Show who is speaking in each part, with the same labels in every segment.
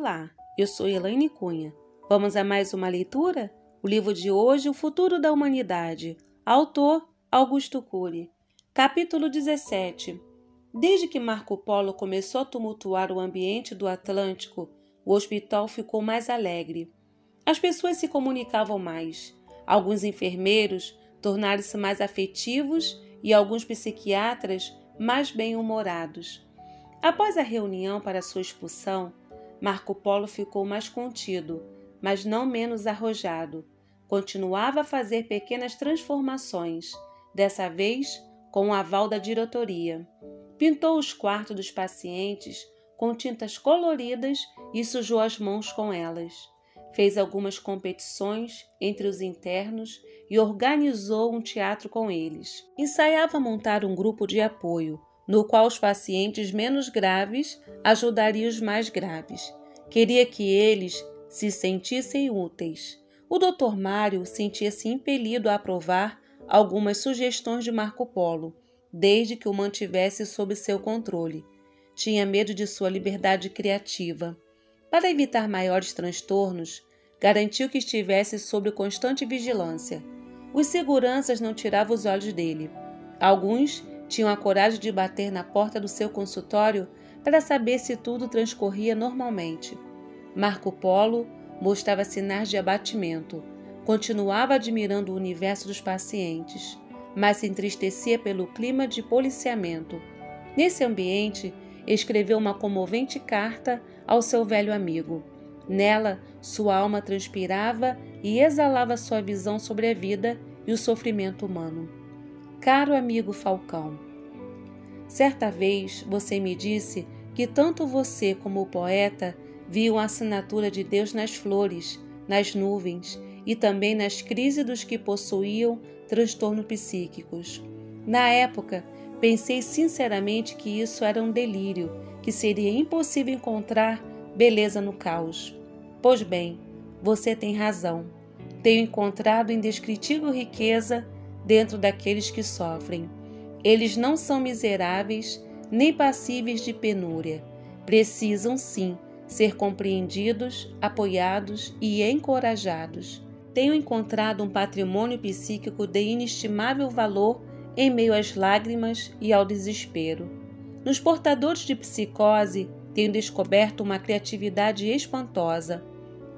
Speaker 1: Olá, eu sou Elaine Cunha. Vamos a mais uma leitura? O livro de hoje, O Futuro da Humanidade. Autor, Augusto Cury. Capítulo 17. Desde que Marco Polo começou a tumultuar o ambiente do Atlântico, o hospital ficou mais alegre. As pessoas se comunicavam mais. Alguns enfermeiros tornaram-se mais afetivos e alguns psiquiatras mais bem-humorados. Após a reunião para sua expulsão, Marco Polo ficou mais contido, mas não menos arrojado. Continuava a fazer pequenas transformações, dessa vez com o aval da diretoria. Pintou os quartos dos pacientes com tintas coloridas e sujou as mãos com elas. Fez algumas competições entre os internos e organizou um teatro com eles. Ensaiava montar um grupo de apoio, no qual os pacientes menos graves ajudariam os mais graves. Queria que eles se sentissem úteis. O Dr. Mário sentia-se impelido a aprovar algumas sugestões de Marco Polo, desde que o mantivesse sob seu controle. Tinha medo de sua liberdade criativa. Para evitar maiores transtornos, garantiu que estivesse sob constante vigilância. Os seguranças não tiravam os olhos dele. Alguns tinham a coragem de bater na porta do seu consultório para saber se tudo transcorria normalmente. Marco Polo mostrava sinais de abatimento. Continuava admirando o universo dos pacientes, mas se entristecia pelo clima de policiamento. Nesse ambiente, escreveu uma comovente carta ao seu velho amigo. Nela, sua alma transpirava e exalava sua visão sobre a vida e o sofrimento humano. Caro amigo Falcão, certa vez você me disse que tanto você como o poeta viam a assinatura de Deus nas flores, nas nuvens e também nas crises dos que possuíam transtornos psíquicos. Na época, pensei sinceramente que isso era um delírio, que seria impossível encontrar beleza no caos. Pois bem, você tem razão. Tenho encontrado indescritível riqueza dentro daqueles que sofrem. Eles não são miseráveis nem passíveis de penúria. Precisam, sim, ser compreendidos, apoiados e encorajados. Tenho encontrado um patrimônio psíquico de inestimável valor em meio às lágrimas e ao desespero. Nos portadores de psicose, tenho descoberto uma criatividade espantosa.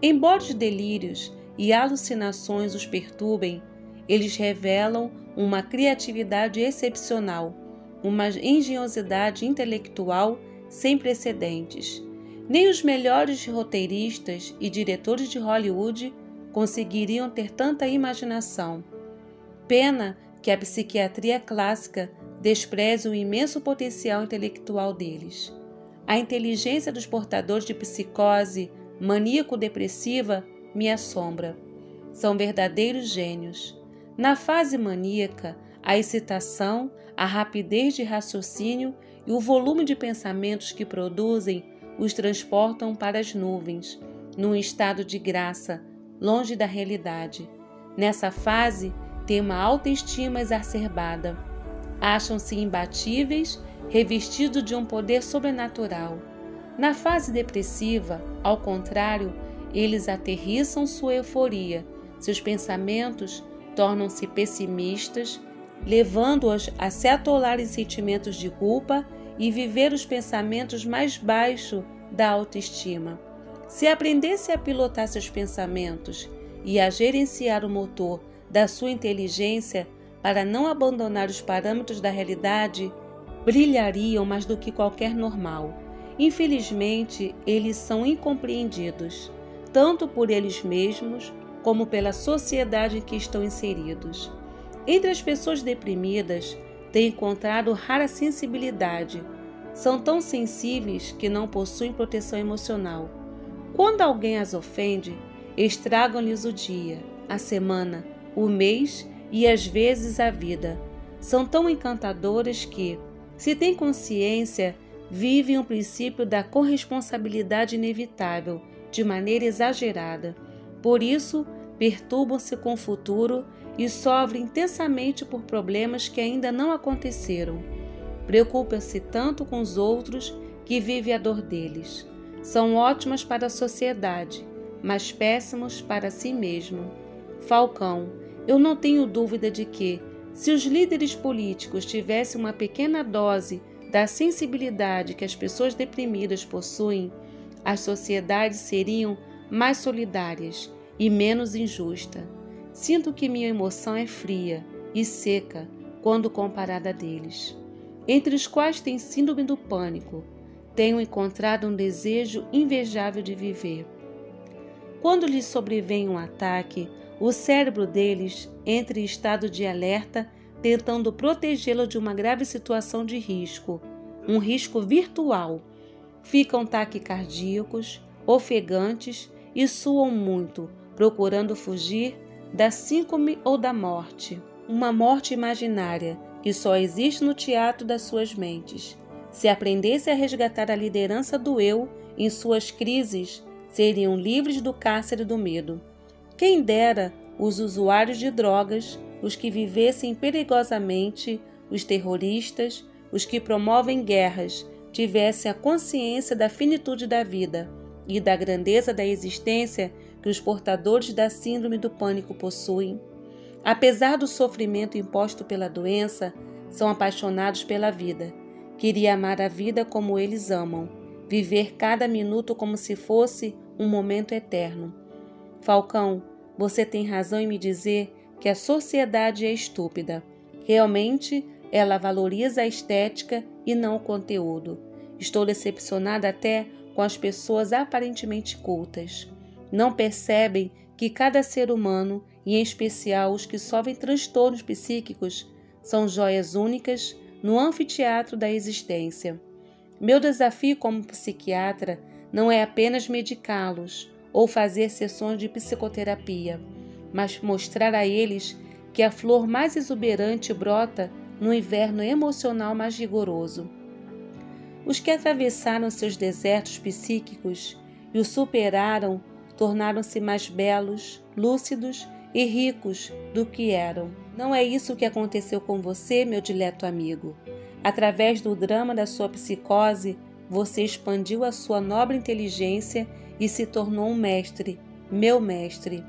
Speaker 1: Embora os delírios e alucinações os perturbem, eles revelam uma criatividade excepcional, uma engenhosidade intelectual sem precedentes. Nem os melhores roteiristas e diretores de Hollywood conseguiriam ter tanta imaginação. Pena que a psiquiatria clássica despreze o imenso potencial intelectual deles. A inteligência dos portadores de psicose maníaco-depressiva me assombra. São verdadeiros gênios. Na fase maníaca, a excitação, a rapidez de raciocínio e o volume de pensamentos que produzem os transportam para as nuvens, num estado de graça, longe da realidade. Nessa fase, têm uma autoestima exacerbada. Acham-se imbatíveis, revestidos de um poder sobrenatural. Na fase depressiva, ao contrário, eles aterrissam sua euforia. Seus pensamentos tornam-se pessimistas, levando-os a se atolar em sentimentos de culpa e viver os pensamentos mais baixos da autoestima. Se aprendesse a pilotar seus pensamentos e a gerenciar o motor da sua inteligência para não abandonar os parâmetros da realidade, brilhariam mais do que qualquer normal. Infelizmente, eles são incompreendidos, tanto por eles mesmos como pela sociedade em que estão inseridos. Entre as pessoas deprimidas, tenho encontrado rara sensibilidade. São tão sensíveis que não possuem proteção emocional. Quando alguém as ofende, estragam-lhes o dia, a semana, o mês e às vezes a vida. São tão encantadoras que, se têm consciência, vivem o princípio da corresponsabilidade inevitável de maneira exagerada. Por isso, perturbam-se com o futuro e sofrem intensamente por problemas que ainda não aconteceram. Preocupam-se tanto com os outros que vivem a dor deles. são ótimas para a sociedade, mas péssimos para si mesmo. Falcão, eu não tenho dúvida de que, se os líderes políticos tivessem uma pequena dose da sensibilidade que as pessoas deprimidas possuem, as sociedades seriam mais solidárias e menos injustas. Sinto que minha emoção é fria e seca quando comparada a deles, entre os quais tem síndrome do pânico. Tenho encontrado um desejo invejável de viver. Quando lhes sobrevém um ataque, o cérebro deles entra em estado de alerta, tentando protegê-lo de uma grave situação de risco, um risco virtual. Ficam taquicardíacos, ofegantes e suam muito, procurando fugir da síncrome ou da morte, uma morte imaginária que só existe no teatro das suas mentes. Se aprendesse a resgatar a liderança do eu em suas crises, seriam livres do cárcere do medo. Quem dera os usuários de drogas, os que vivessem perigosamente, os terroristas, os que promovem guerras, tivessem a consciência da finitude da vida e da grandeza da existência que os portadores da síndrome do pânico possuem. Apesar do sofrimento imposto pela doença, são apaixonados pela vida. Queria amar a vida como eles amam, viver cada minuto como se fosse um momento eterno. Falcão, você tem razão em me dizer que a sociedade é estúpida. Realmente, ela valoriza a estética e não o conteúdo. Estou decepcionada até com as pessoas aparentemente cultas. Não percebem que cada ser humano, e em especial os que sofrem transtornos psíquicos, são joias únicas no anfiteatro da existência. Meu desafio como psiquiatra não é apenas medicá-los ou fazer sessões de psicoterapia, mas mostrar a eles que a flor mais exuberante brota no inverno emocional mais rigoroso. Os que atravessaram seus desertos psíquicos e o superaram tornaram-se mais belos, lúcidos e ricos do que eram. Não é isso que aconteceu com você, meu dileto amigo. Através do drama da sua psicose, você expandiu a sua nobre inteligência e se tornou um mestre, meu mestre.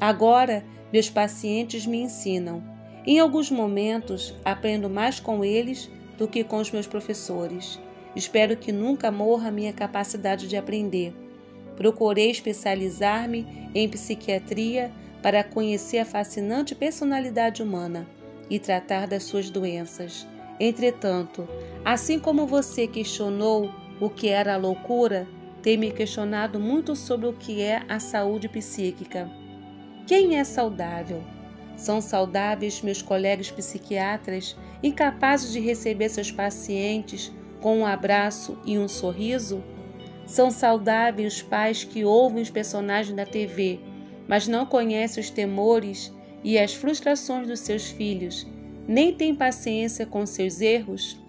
Speaker 1: Agora, meus pacientes me ensinam. Em alguns momentos, aprendo mais com eles do que com os meus professores. Espero que nunca morra a minha capacidade de aprender. Procurei especializar-me em psiquiatria para conhecer a fascinante personalidade humana e tratar das suas doenças. Entretanto, assim como você questionou o que era a loucura, tem me questionado muito sobre o que é a saúde psíquica. Quem é saudável? São saudáveis meus colegas psiquiatras, incapazes de receber seus pacientes com um abraço e um sorriso? São saudáveis os pais que ouvem os personagens da TV, mas não conhecem os temores e as frustrações dos seus filhos, nem têm paciência com seus erros?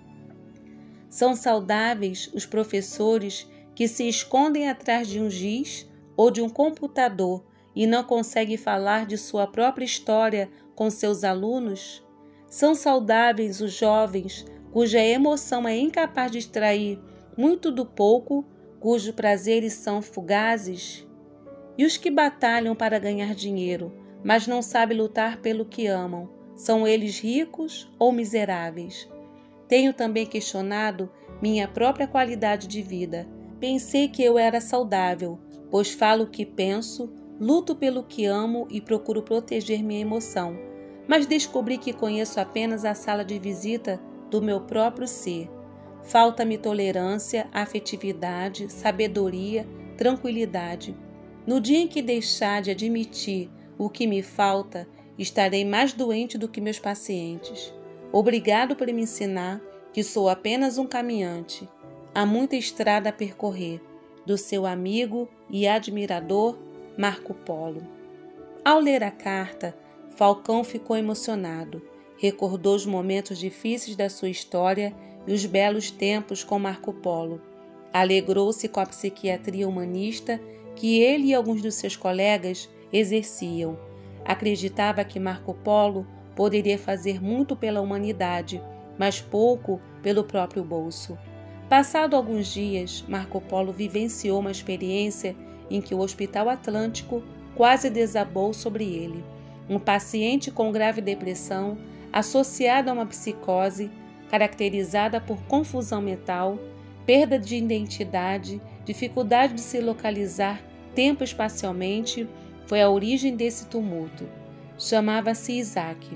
Speaker 1: São saudáveis os professores que se escondem atrás de um giz ou de um computador e não conseguem falar de sua própria história com seus alunos? São saudáveis os jovens cuja emoção é incapaz de extrair muito do pouco, cujos prazeres são fugazes? E os que batalham para ganhar dinheiro, mas não sabem lutar pelo que amam, são eles ricos ou miseráveis? Tenho também questionado minha própria qualidade de vida. Pensei que eu era saudável, pois falo o que penso, luto pelo que amo e procuro proteger minha emoção, mas descobri que conheço apenas a sala de visita do meu próprio ser. Falta-me tolerância, afetividade, sabedoria, tranquilidade. No dia em que deixar de admitir o que me falta, estarei mais doente do que meus pacientes. Obrigado por me ensinar que sou apenas um caminhante. Há muita estrada a percorrer. Do seu amigo e admirador, Marco Polo. Ao ler a carta, Falcão ficou emocionado. Recordou os momentos difíceis da sua história e os belos tempos com Marco Polo. Alegrou-se com a psiquiatria humanista que ele e alguns dos seus colegas exerciam. Acreditava que Marco Polo poderia fazer muito pela humanidade, mas pouco pelo próprio bolso. Passado alguns dias, Marco Polo vivenciou uma experiência em que o Hospital Atlântico quase desabou sobre ele. Um paciente com grave depressão, associado a uma psicose, caracterizada por confusão mental, perda de identidade, dificuldade de se localizar tempo-espacialmente, foi a origem desse tumulto. Chamava-se Isaac.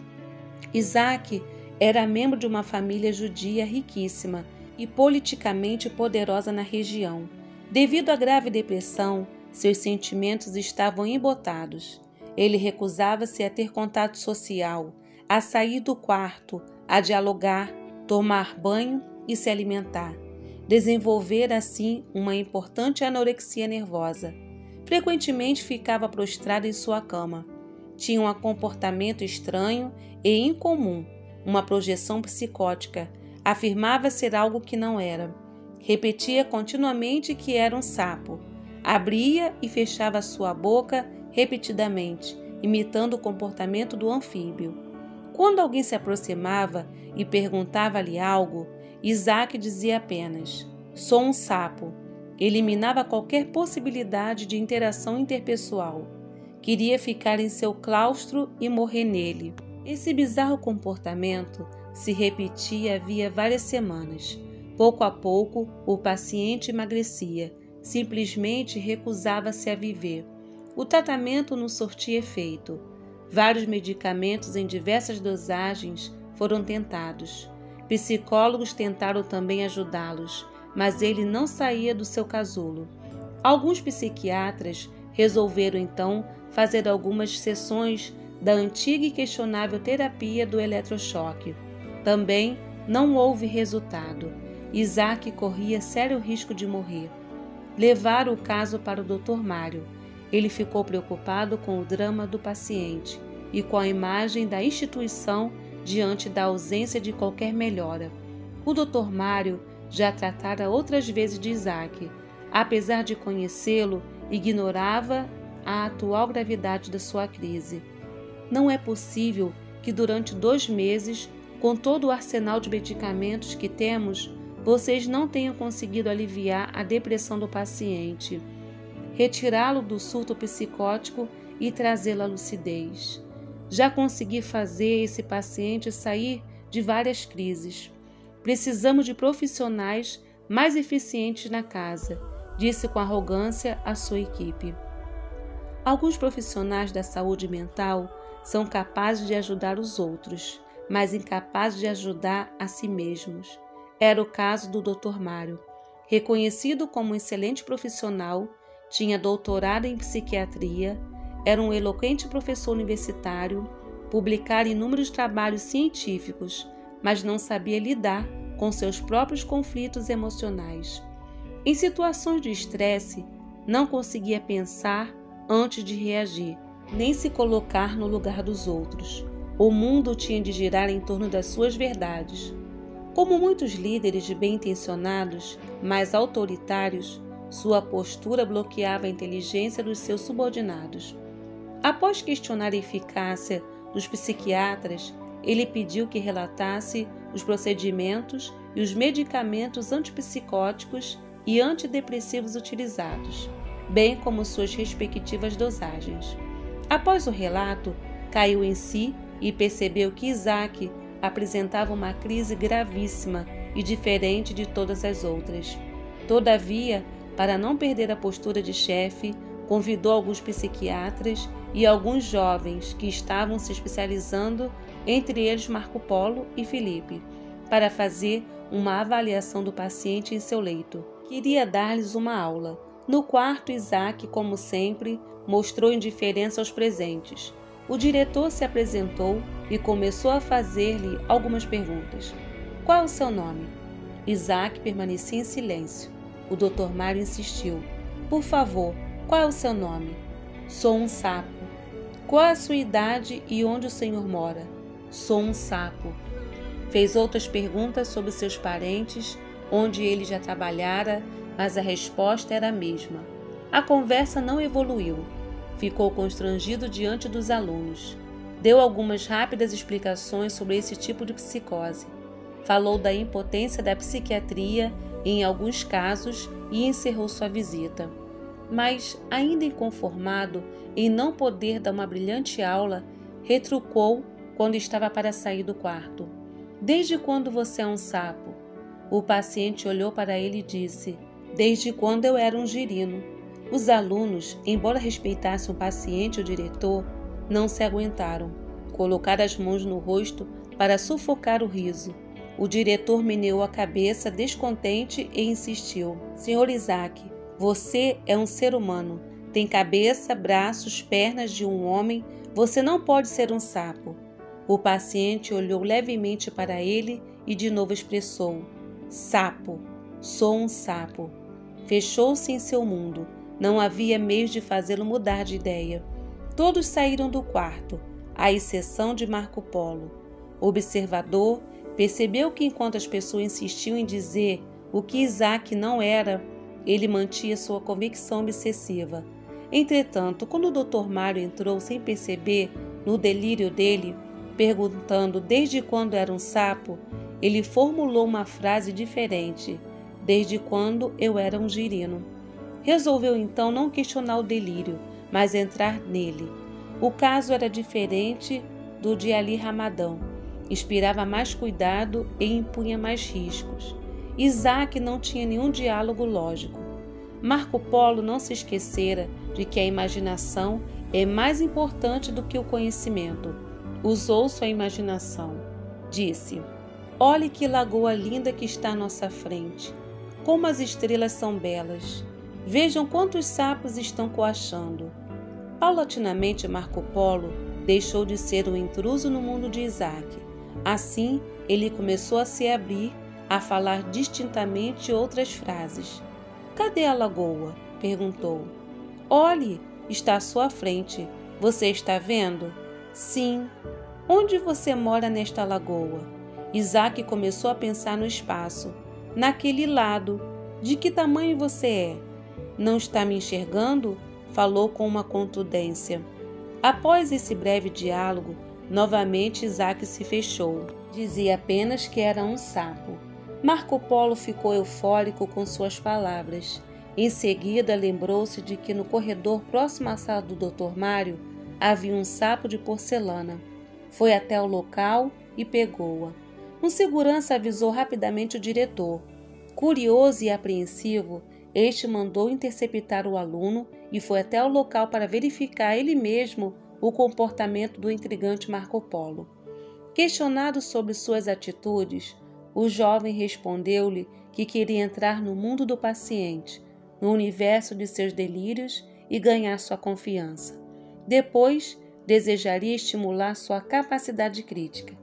Speaker 1: Isaac era membro de uma família judia riquíssima e politicamente poderosa na região. Devido à grave depressão, seus sentimentos estavam embotados. Ele recusava-se a ter contato social, a sair do quarto, a dialogar, tomar banho e se alimentar. Desenvolver assim uma importante anorexia nervosa. Frequentemente ficava prostrado em sua cama. Tinha um comportamento estranho e incomum, uma projeção psicótica. Afirmava ser algo que não era. Repetia continuamente que era um sapo. Abria e fechava sua boca repetidamente, imitando o comportamento do anfíbio. Quando alguém se aproximava e perguntava-lhe algo, Isaac dizia apenas: "Sou um sapo." Eliminava qualquer possibilidade de interação interpessoal. Queria ficar em seu claustro e morrer nele. Esse bizarro comportamento se repetia havia várias semanas. Pouco a pouco, o paciente emagrecia. Simplesmente recusava-se a viver. O tratamento não surtia efeito. Vários medicamentos em diversas dosagens foram tentados. Psicólogos tentaram também ajudá-los, mas ele não saía do seu casulo. Alguns psiquiatras resolveram então fazer algumas sessões da antiga e questionável terapia do eletrochoque. Também não houve resultado. Isaac corria sério risco de morrer. Levaram o caso para o Dr. Mário. Ele ficou preocupado com o drama do paciente e com a imagem da instituição diante da ausência de qualquer melhora. O Dr. Mário já tratara outras vezes de Isaac. Apesar de conhecê-lo, ignorava a atual gravidade da sua crise. Não é possível que durante 2 meses, com todo o arsenal de medicamentos que temos, vocês não tenham conseguido aliviar a depressão do paciente, retirá-lo do surto psicótico e trazê-lo à lucidez. Já consegui fazer esse paciente sair de várias crises. Precisamos de profissionais mais eficientes na casa, disse com arrogância a sua equipe. Alguns profissionais da saúde mental são capazes de ajudar os outros, mas incapazes de ajudar a si mesmos. Era o caso do Dr. Mário. Reconhecido como um excelente profissional, tinha doutorado em psiquiatria, era um eloquente professor universitário, publicara inúmeros trabalhos científicos, mas não sabia lidar com seus próprios conflitos emocionais. Em situações de estresse, não conseguia pensar antes de reagir, nem se colocar no lugar dos outros. O mundo tinha de girar em torno das suas verdades. Como muitos líderes bem-intencionados, mas autoritários, sua postura bloqueava a inteligência dos seus subordinados. Após questionar a eficácia dos psiquiatras, ele pediu que relatasse os procedimentos e os medicamentos antipsicóticos e antidepressivos utilizados, bem como suas respectivas dosagens. Após o relato, caiu em si e percebeu que Isaac apresentava uma crise gravíssima e diferente de todas as outras. Todavia, para não perder a postura de chefe, convidou alguns psiquiatras e alguns jovens que estavam se especializando, entre eles Marco Polo e Felipe, para fazer uma avaliação do paciente em seu leito. Queria dar-lhes uma aula. No quarto, Isaac, como sempre, mostrou indiferença aos presentes. O diretor se apresentou e começou a fazer-lhe algumas perguntas. Qual é o seu nome? Isaac permanecia em silêncio. O Dr. Mário insistiu. Por favor, qual é o seu nome? Sou um sapo. Qual é a sua idade e onde o senhor mora? Sou um sapo. Fez outras perguntas sobre seus parentes, onde ele já trabalhara, mas a resposta era a mesma. A conversa não evoluiu. Ficou constrangido diante dos alunos. Deu algumas rápidas explicações sobre esse tipo de psicose. Falou da impotência da psiquiatria em alguns casos e encerrou sua visita. Mas, ainda inconformado em não poder dar uma brilhante aula, retrucou quando estava para sair do quarto: "Desde quando você é um sapo?" O paciente olhou para ele e disse: "Desde quando eu era um girino." Os alunos, embora respeitassem o paciente e o diretor, não se aguentaram. Colocaram as mãos no rosto para sufocar o riso. O diretor meneou a cabeça descontente e insistiu: "Senhor Isaac, você é um ser humano. Tem cabeça, braços, pernas de um homem. Você não pode ser um sapo." O paciente olhou levemente para ele e de novo expressou: "Sapo. Sou um sapo." Fechou-se em seu mundo. Não havia meios de fazê-lo mudar de ideia. Todos saíram do quarto, à exceção de Marco Polo. O observador percebeu que enquanto as pessoas insistiam em dizer o que Isaac não era, ele mantinha sua convicção obsessiva. Entretanto, quando o Dr. Mário entrou sem perceber, no delírio dele, perguntando desde quando era um sapo, ele formulou uma frase diferente: "Desde quando eu era um girino." Resolveu então não questionar o delírio, mas entrar nele. O caso era diferente do de Ali Ramadão. Inspirava mais cuidado e impunha mais riscos. Isaac não tinha nenhum diálogo lógico. Marco Polo não se esquecera de que a imaginação é mais importante do que o conhecimento. Usou sua imaginação. Disse: "Olhe que lagoa linda que está à nossa frente. Como as estrelas são belas. Vejam quantos sapos estão coachando." Paulatinamente, Marco Polo deixou de ser um intruso no mundo de Isaac. Assim, ele começou a se abrir, a falar distintamente outras frases. "Cadê a lagoa?" perguntou. "Olhe, está à sua frente. Você está vendo?" "Sim." "Onde você mora nesta lagoa?" Isaac começou a pensar no espaço. "Naquele lado." "De que tamanho você é?" "Não está me enxergando?" falou com uma contundência. Após esse breve diálogo, novamente Isaac se fechou. Dizia apenas que era um sapo. Marco Polo ficou eufórico com suas palavras. Em seguida, lembrou-se de que no corredor próximo à sala do Dr. Mário havia um sapo de porcelana. Foi até o local e pegou-a. Um segurança avisou rapidamente o diretor. Curioso e apreensivo, este mandou interceptar o aluno e foi até o local para verificar ele mesmo o comportamento do intrigante Marco Polo. Questionado sobre suas atitudes, o jovem respondeu-lhe que queria entrar no mundo do paciente, no universo de seus delírios e ganhar sua confiança. Depois, desejaria estimular sua capacidade crítica.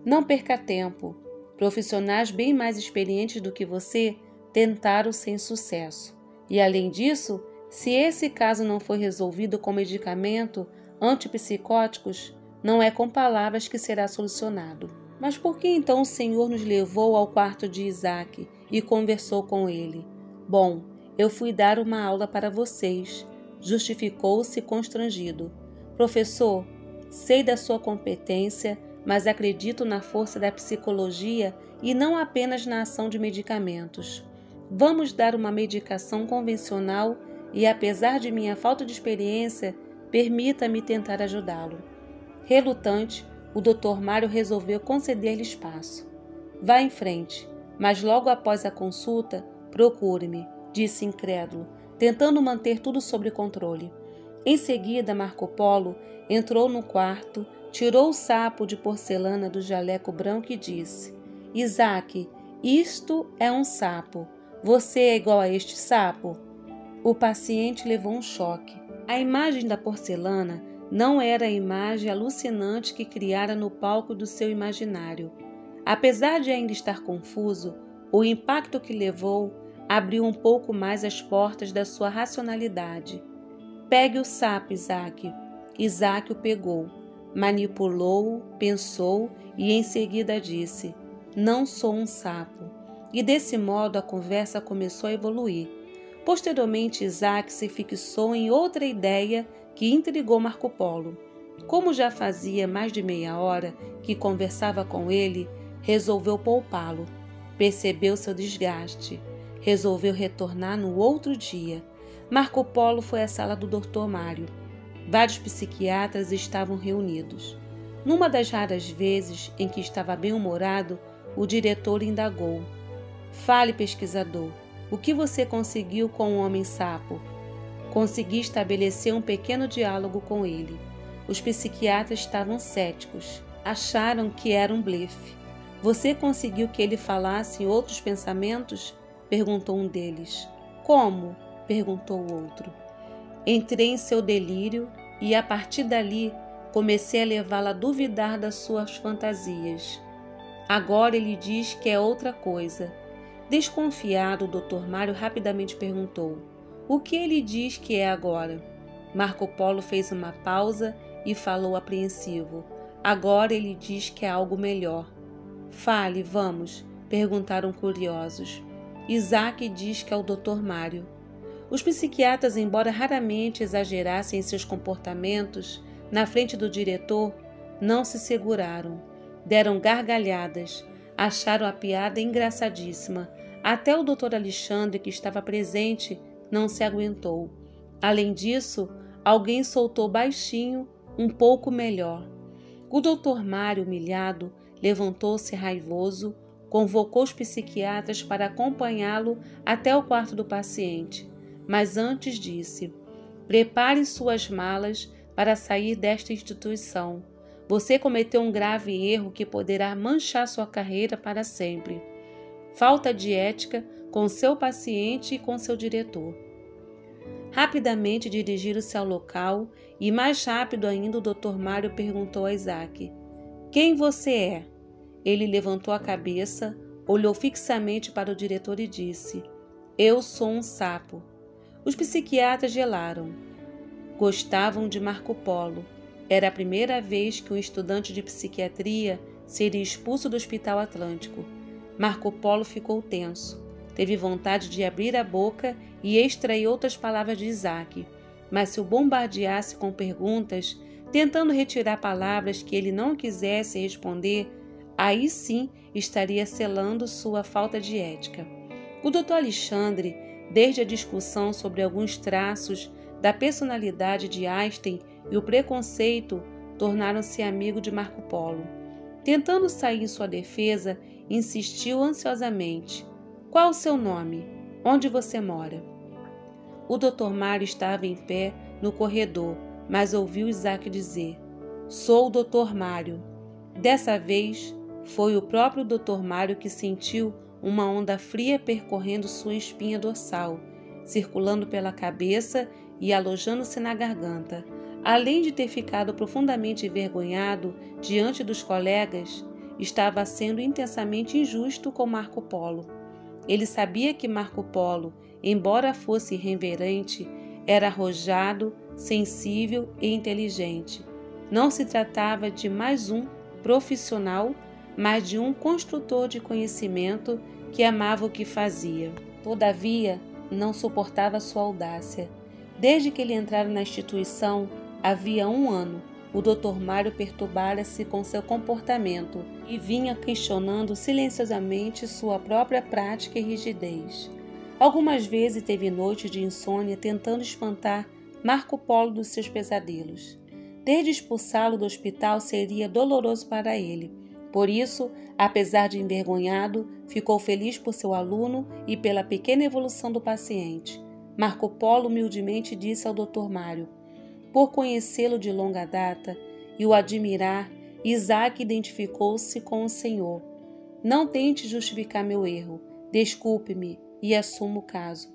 Speaker 1: "Não perca tempo. Profissionais bem mais experientes do que você tentaram sem sucesso. E, além disso, se esse caso não foi resolvido com medicamento, antipsicóticos, não é com palavras que será solucionado." "Mas por que então o Senhor nos levou ao quarto de Isaac e conversou com ele?" "Bom, eu fui dar uma aula para vocês." Justificou-se constrangido. "Professor, sei da sua competência, mas acredito na força da psicologia e não apenas na ação de medicamentos. Vamos dar uma medicação convencional e, apesar de minha falta de experiência, permita-me tentar ajudá-lo." Relutante, o Dr. Mário resolveu conceder-lhe espaço. "Vá em frente, mas logo após a consulta, procure-me", disse incrédulo, tentando manter tudo sob controle. Em seguida, Marco Polo entrou no quarto, tirou o sapo de porcelana do jaleco branco e disse: "Isaac, isto é um sapo. Você é igual a este sapo?" O paciente levou um choque. A imagem da porcelana não era a imagem alucinante que criara no palco do seu imaginário. Apesar de ainda estar confuso, o impacto que levou abriu um pouco mais as portas da sua racionalidade. "Pegue o sapo, Isaac." Isaac o pegou, manipulou-o, pensou e em seguida disse: "Não sou um sapo." E desse modo a conversa começou a evoluir. Posteriormente, Isaac se fixou em outra ideia que intrigou Marco Polo. Como já fazia mais de meia hora que conversava com ele, resolveu poupá-lo. Percebeu seu desgaste. Resolveu retornar no outro dia. Marco Polo foi à sala do Dr. Mário. Vários psiquiatras estavam reunidos. Numa das raras vezes em que estava bem-humorado, o diretor indagou: "Fale, pesquisador, o que você conseguiu com o homem-sapo?" Consegui estabelecer um pequeno diálogo com ele. Os psiquiatras estavam céticos. Acharam que era um blefe. "Você conseguiu que ele falasse em outros pensamentos?" perguntou um deles. "Como?" perguntou o outro. "Entrei em seu delírio e, a partir dali, comecei a levá-la a duvidar das suas fantasias. Agora ele diz que é outra coisa." Desconfiado, o Dr. Mário rapidamente perguntou: "O que ele diz que é agora?" Marco Polo fez uma pausa e falou apreensivo: "Agora ele diz que é algo melhor." "Fale, vamos," perguntaram curiosos. "Isaac diz que é o Dr. Mário." Os psiquiatras, embora raramente exagerassem em seus comportamentos, na frente do diretor, não se seguraram. Deram gargalhadas, acharam a piada engraçadíssima. Até o Dr. Alexandre, que estava presente, não se aguentou. Além disso, alguém soltou baixinho: "Um pouco melhor." O Dr. Mário, humilhado, levantou-se raivoso, convocou os psiquiatras para acompanhá-lo até o quarto do paciente, mas antes disse: "Prepare suas malas para sair desta instituição. Você cometeu um grave erro que poderá manchar sua carreira para sempre. Falta de ética com seu paciente e com seu diretor." Rapidamente dirigiram-se ao local e, mais rápido ainda, o Dr. Mário perguntou a Isaac: "Quem você é?" Ele levantou a cabeça, olhou fixamente para o diretor e disse: "Eu sou um sapo." Os psiquiatras gelaram. Gostavam de Marco Polo. Era a primeira vez que um estudante de psiquiatria seria expulso do Hospital Atlântico. Marco Polo ficou tenso. Teve vontade de abrir a boca e extrair outras palavras de Isaac, mas se o bombardeasse com perguntas, tentando retirar palavras que ele não quisesse responder, aí sim estaria selando sua falta de ética. O Dr. Alexandre, desde a discussão sobre alguns traços da personalidade de Einstein e o preconceito, tornaram-se amigo de Marco Polo. Tentando sair em sua defesa, insistiu ansiosamente: "Qual o seu nome? Onde você mora?" O Dr. Mário estava em pé no corredor, mas ouviu Isaac dizer: "Sou o Dr. Mário." Dessa vez, foi o próprio Dr. Mário que sentiu uma onda fria percorrendo sua espinha dorsal, circulando pela cabeça e alojando-se na garganta. Além de ter ficado profundamente envergonhado diante dos colegas, estava sendo intensamente injusto com Marco Polo. Ele sabia que Marco Polo, embora fosse irreverente, era arrojado, sensível e inteligente. Não se tratava de mais um profissional, mas de um construtor de conhecimento que amava o que fazia. Todavia, não suportava sua audácia. Desde que ele entrara na instituição, havia 1 ano, o Dr. Mário perturbara-se com seu comportamento e vinha questionando silenciosamente sua própria prática e rigidez. Algumas vezes teve noites de insônia tentando espantar Marco Polo dos seus pesadelos. Ter de expulsá-lo do hospital seria doloroso para ele. Por isso, apesar de envergonhado, ficou feliz por seu aluno e pela pequena evolução do paciente. Marco Polo humildemente disse ao Dr. Mário: "Por conhecê-lo de longa data e o admirar, Isaac identificou-se com o Senhor. Não tente justificar meu erro. Desculpe-me e assuma o caso."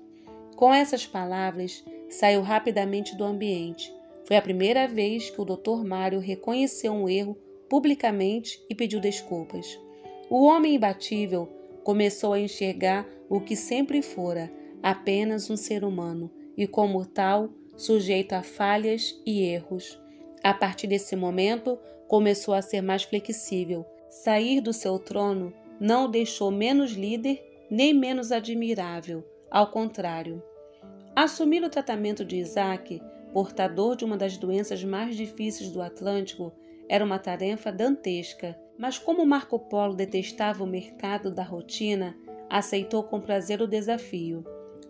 Speaker 1: Com essas palavras, saiu rapidamente do ambiente. Foi a primeira vez que o Dr. Mário reconheceu um erro publicamente e pediu desculpas. O homem imbatível começou a enxergar o que sempre fora, apenas um ser humano, e como tal, sujeito a falhas e erros. A partir desse momento, começou a ser mais flexível. Sair do seu trono não o deixou menos líder nem menos admirável, ao contrário. Assumir o tratamento de Isaac, portador de uma das doenças mais difíceis do Atlântico, era uma tarefa dantesca Mas como Marco Polo detestava o mercado da rotina, aceitou com prazer o desafio.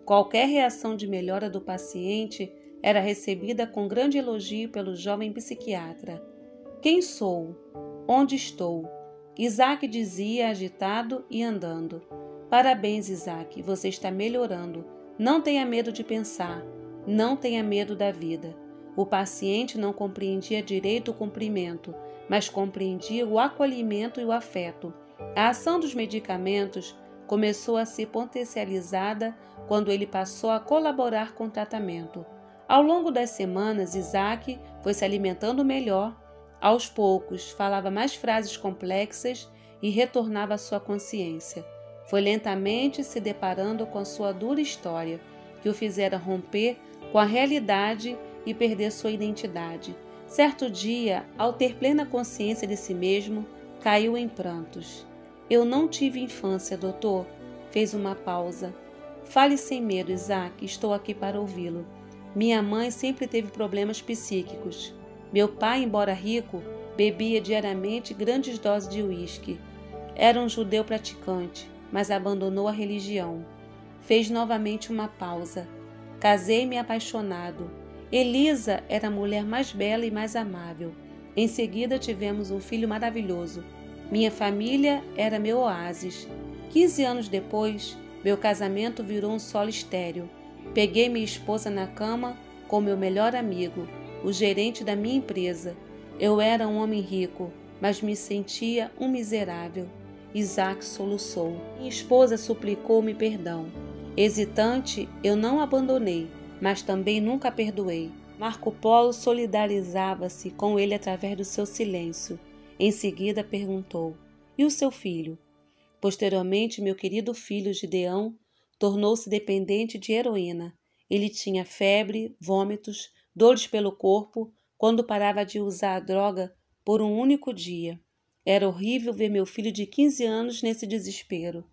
Speaker 1: Qualquer reação de melhora do paciente era recebida com grande elogio pelo jovem psiquiatra. Quem sou? Onde estou? Isaac dizia, agitado e andando. Parabéns, Isaac, você está melhorando. Não tenha medo de pensar. Não tenha medo da vida. O paciente não compreendia direito o cumprimento, mas compreendia o acolhimento e o afeto. A ação dos medicamentos começou a ser potencializada quando ele passou a colaborar com o tratamento. Ao longo das semanas, Isaac foi se alimentando melhor. Aos poucos, falava mais frases complexas e retornava à sua consciência. Foi lentamente se deparando com a sua dura história, que o fizera romper com a realidade e perder sua identidade. Certo dia, ao ter plena consciência de si mesmo, caiu em prantos. Eu não tive infância, doutor. Fez uma pausa. Fale sem medo, Isaac, estou aqui para ouvi-lo. Minha mãe sempre teve problemas psíquicos. Meu pai, embora rico, bebia diariamente grandes doses de uísque. Era um judeu praticante, mas abandonou a religião. Fez novamente uma pausa. Casei-me apaixonado. Elisa era a mulher mais bela e mais amável. Em seguida tivemos um filho maravilhoso. Minha família era meu oásis. 15 anos depois, meu casamento virou um solo estéril. Peguei minha esposa na cama com meu melhor amigo, o gerente da minha empresa. Eu era um homem rico, mas me sentia um miserável. Isaac soluçou. Minha esposa suplicou-me perdão. Hesitante, eu não abandonei, mas também nunca perdoei. Marco Polo solidarizava-se com ele através do seu silêncio. Em seguida perguntou: e o seu filho? Posteriormente, meu querido filho Gideão tornou-se dependente de heroína. Ele tinha febre, vômitos, dores pelo corpo quando parava de usar a droga por um único dia. Era horrível ver meu filho de 15 anos nesse desespero.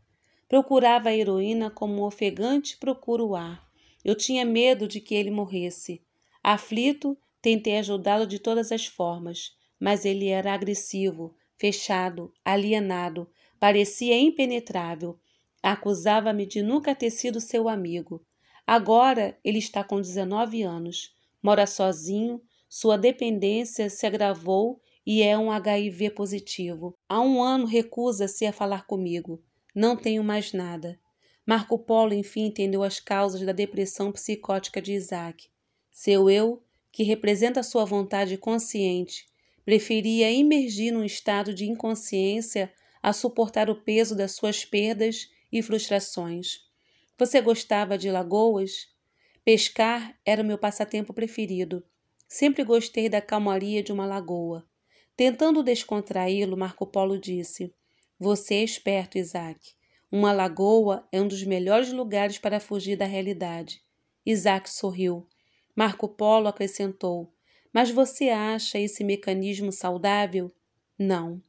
Speaker 1: Procurava a heroína como um ofegante procura o ar. Eu tinha medo de que ele morresse. Aflito, tentei ajudá-lo de todas as formas, mas ele era agressivo, fechado, alienado, parecia impenetrável. Acusava-me de nunca ter sido seu amigo. Agora ele está com 19 anos, mora sozinho, sua dependência se agravou e é um HIV positivo. Há um ano recusa-se a falar comigo. Não tenho mais nada. Marco Polo, enfim, entendeu as causas da depressão psicótica de Isaac. Seu eu, que representa sua vontade consciente, preferia imergir num estado de inconsciência a suportar o peso das suas perdas e frustrações. Você gostava de lagoas? Pescar era o meu passatempo preferido. Sempre gostei da calmaria de uma lagoa. Tentando descontraí-lo, Marco Polo disse: você é esperto, Isaac. Uma lagoa é um dos melhores lugares para fugir da realidade. Isaac sorriu. Marco Polo acrescentou: mas você acha esse mecanismo saudável? Não.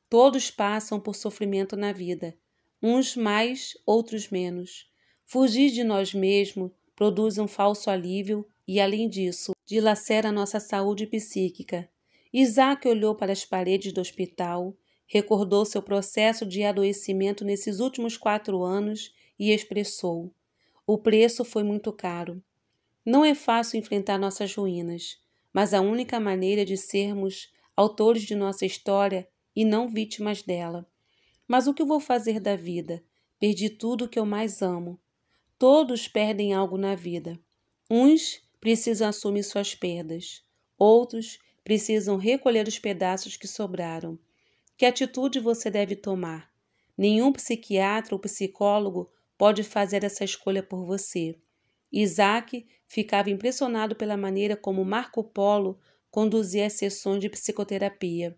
Speaker 1: Todos passam por sofrimento na vida. Uns mais, outros menos. Fugir de nós mesmos produz um falso alívio e, além disso, dilacera nossa saúde psíquica. Isaac olhou para as paredes do hospital, recordou seu processo de adoecimento nesses últimos 4 anos e expressou: o preço foi muito caro. Não é fácil enfrentar nossas ruínas, mas a única maneira de sermos autores de nossa história e não vítimas dela. Mas o que eu vou fazer da vida? Perdi tudo o que eu mais amo. Todos perdem algo na vida. Uns precisam assumir suas perdas. Outros precisam recolher os pedaços que sobraram. Que atitude você deve tomar? Nenhum psiquiatra ou psicólogo pode fazer essa escolha por você. Isaac ficava impressionado pela maneira como Marco Polo conduzia as sessões de psicoterapia.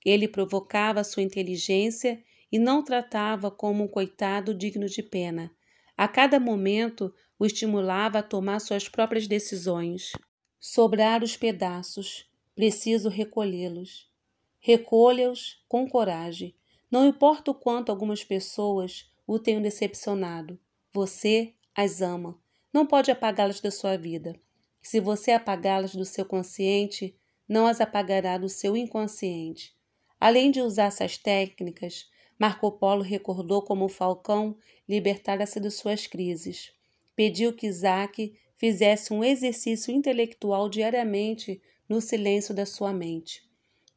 Speaker 1: Ele provocava sua inteligência e não tratava como um coitado digno de pena. A cada momento o estimulava a tomar suas próprias decisões. Sobrar os pedaços, preciso recolhê-los. Recolha-os com coragem. Não importa o quanto algumas pessoas o tenham decepcionado. Você as ama. Não pode apagá-las da sua vida. Se você apagá-las do seu consciente, não as apagará do seu inconsciente. Além de usar essas técnicas, Marco Polo recordou como o falcão libertara-se de suas crises. Pediu que Isaac fizesse um exercício intelectual diariamente no silêncio da sua mente.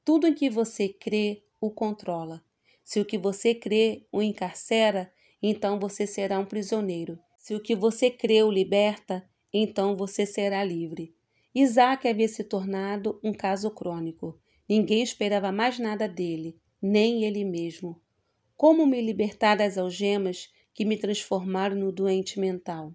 Speaker 1: Tudo em que você crê o controla. Se o que você crê o encarcera, então você será um prisioneiro. Se o que você crê o liberta, então você será livre. Isaac havia se tornado um caso crônico. Ninguém esperava mais nada dele, nem ele mesmo. Como me libertar das algemas que me transformaram no doente mental?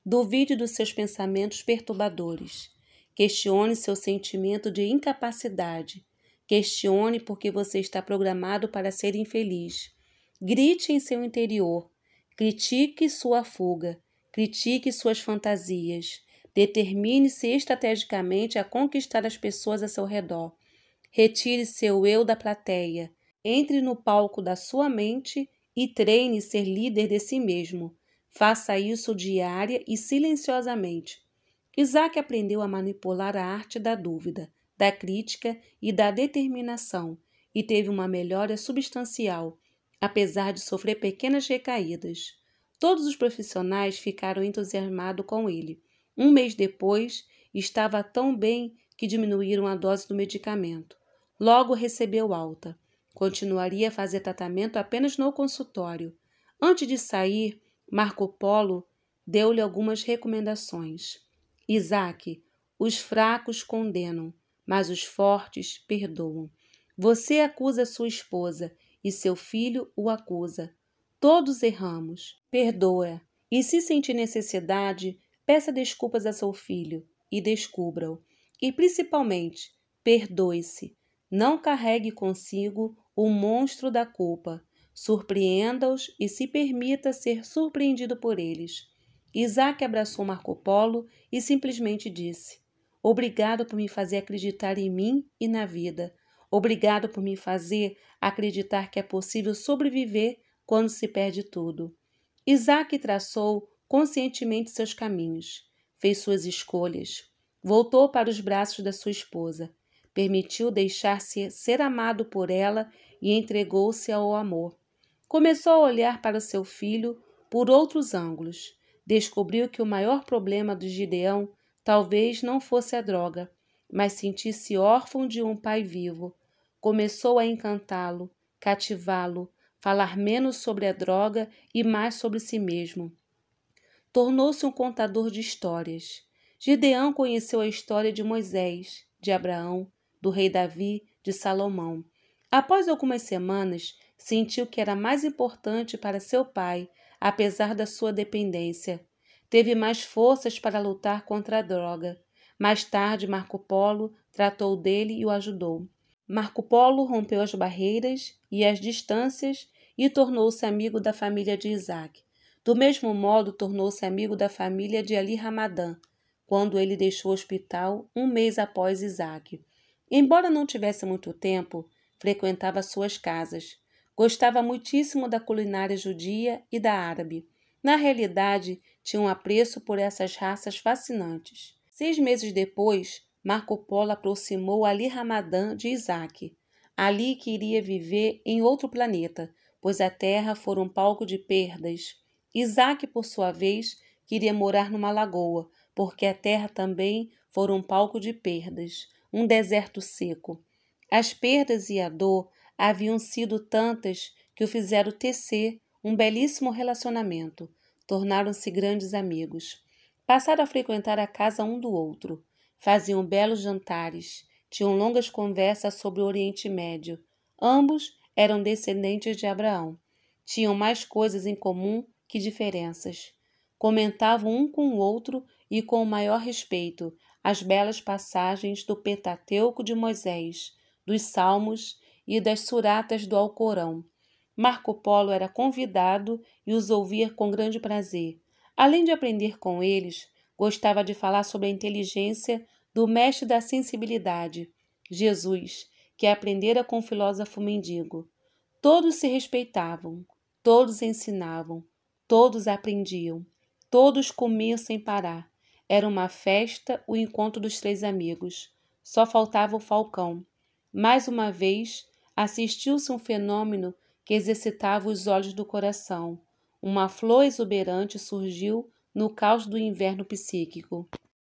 Speaker 1: Duvide dos seus pensamentos perturbadores. Questione seu sentimento de incapacidade. Questione porque você está programado para ser infeliz. Grite em seu interior. Critique sua fuga. Critique suas fantasias. Determine-se estrategicamente a conquistar as pessoas a seu redor. Retire seu eu da plateia. Entre no palco da sua mente e treine ser líder de si mesmo. Faça isso diária e silenciosamente. Isaac aprendeu a manipular a arte da dúvida, da crítica e da determinação, e teve uma melhora substancial, apesar de sofrer pequenas recaídas. Todos os profissionais ficaram entusiasmados com ele. Um mês depois, estava tão bem que diminuíram a dose do medicamento. Logo recebeu alta. Continuaria a fazer tratamento apenas no consultório. Antes de sair, Marco Polo deu-lhe algumas recomendações. Isaac, os fracos condenam, mas os fortes perdoam. Você acusa sua esposa e seu filho o acusa. Todos erramos. Perdoa. E se sentir necessidade, peça desculpas a seu filho e descubra-o. E principalmente, perdoe-se. Não carregue consigo o monstro da culpa. Surpreenda-os e se permita ser surpreendido por eles. Isaac abraçou Marco Polo e simplesmente disse: Obrigado por me fazer acreditar em mim e na vida. Obrigado por me fazer acreditar que é possível sobreviver quando se perde tudo. Isaac traçou conscientemente seus caminhos, fez suas escolhas, voltou para os braços da sua esposa, permitiu deixar-se ser amado por ela e entregou-se ao amor. Começou a olhar para seu filho por outros ângulos. Descobriu que o maior problema do Gideão talvez não fosse a droga, mas sentir-se órfão de um pai vivo. Começou a encantá-lo, cativá-lo, falar menos sobre a droga e mais sobre si mesmo. Tornou-se um contador de histórias. Gideão conheceu a história de Moisés, de Abraão, do rei Davi, de Salomão. Após algumas semanas, sentiu que era mais importante para seu pai, apesar da sua dependência. Teve mais forças para lutar contra a droga. Mais tarde, Marco Polo tratou dele e o ajudou. Marco Polo rompeu as barreiras e as distâncias e tornou-se amigo da família de Isaac. Do mesmo modo, tornou-se amigo da família de Ali Ramadã, quando ele deixou o hospital um mês após Isaac. Embora não tivesse muito tempo, frequentava suas casas. Gostava muitíssimo da culinária judia e da árabe. Na realidade, tinha um apreço por essas raças fascinantes. 6 meses depois, Marco Polo aproximou Ali Ramadã de Isaac. Ali queria viver em outro planeta, pois a Terra fora um palco de perdas. Isaac, por sua vez, queria morar numa lagoa, porque a Terra também fora um palco de perdas, um deserto seco. As perdas e a dor haviam sido tantas que o fizeram tecer um belíssimo relacionamento. Tornaram-se grandes amigos. Passaram a frequentar a casa um do outro. Faziam belos jantares. Tinham longas conversas sobre o Oriente Médio. Ambos eram descendentes de Abraão. Tinham mais coisas em comum que diferenças. Comentavam um com o outro e com o maior respeito as belas passagens do Pentateuco de Moisés, dos Salmos e das suratas do Alcorão. Marco Polo era convidado e os ouvia com grande prazer. Além de aprender com eles, gostava de falar sobre a inteligência do mestre da sensibilidade, Jesus, que aprendera com o filósofo mendigo. Todos se respeitavam, todos ensinavam, todos aprendiam, todos comiam sem parar. Era uma festa o encontro dos 3 amigos. Só faltava o falcão. Mais uma vez, assistiu-se um fenômeno que exercitava os olhos do coração. Uma flor exuberante surgiu no caos do inverno psíquico.